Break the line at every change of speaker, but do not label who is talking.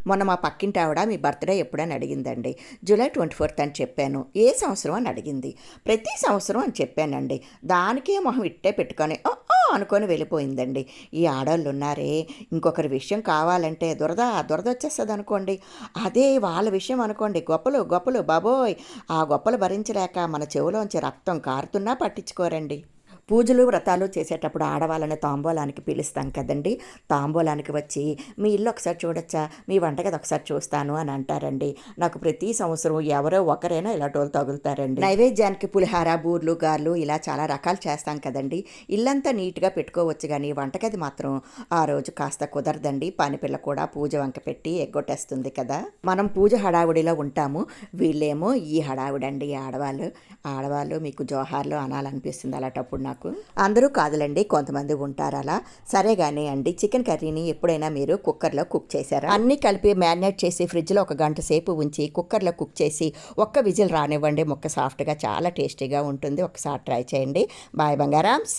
మొన్న మా పక్కింటి ఆవిడ మీ బర్త్డే ఎప్పుడని అడిగిందండి. జూలై 24th అని చెప్పాను. ఏ సంవత్సరం అని అడిగింది. ప్రతి సంవత్సరం అని చెప్పానండి. దానికే మొహం ఇట్టే పెట్టుకొని అనుకొని వెళ్ళిపోయిందండి. ఈ ఆడవాళ్ళు ఉన్నారే, ఇంకొకరి విషయం కావాలంటే దురద వచ్చేస్తుంది అనుకోండి. అదే వాళ్ళ విషయం అనుకోండి, గొప్పలు గొప్పలు బాబోయ్, ఆ గొప్పలు భరించలేక మన చెవులోంచి రక్తం కారుతున్నా పట్టించుకోరండి. పూజలు వ్రతాలు చేసేటప్పుడు ఆడవాళ్ళని తాంబూలానికి పిలుస్తాం కదండి. తాంబూలానికి వచ్చి మీ ఇల్లు ఒకసారి చూడొచ్చా, మీ వంటగది ఒకసారి చూస్తాను అని అంటారండి. నాకు ప్రతి సంవత్సరం ఎవరో ఒకరైనా ఇలాంటోళ్ళు తగులుతారండి. నైవేద్యానికి పులిహార, బూర్లు, గార్లు ఇలా చాలా రకాలు చేస్తాం కదండి. ఇల్లంతా నీట్గా పెట్టుకోవచ్చు, కానీ వంటగది మాత్రం ఆ రోజు కాస్త కుదరదండి. పనిపిల్ల కూడా పూజ వంక పెట్టి ఎగ్గొట్టేస్తుంది కదా. మనం పూజ హడావుడిలో ఉంటాము, వీళ్ళేమో ఈ హడావుడండి. ఆడవాళ్ళు మీకు జోహార్లు అనాలనిపిస్తుంది అలాంటప్పుడు నాకు. అందరూ కాదులండి, కొంతమంది ఉంటారు అలా. సరే కానీ అండి, చికెన్ కర్రీని ఎప్పుడైనా మీరు కుక్కర్లో కుక్ చేశారా? అన్నీ కలిపి మ్యారినేట్ చేసి ఫ్రిడ్జ్లో 1 గంట సేపు ఉంచి కుక్కర్లో కుక్ చేసి ఒక్క విజిల్ రానివ్వండి, ముక్క సాఫ్ట్గా చాలా టేస్టీగా ఉంటుంది. ఒకసారి ట్రై చేయండి. బాయ్ బంగారామ్స్.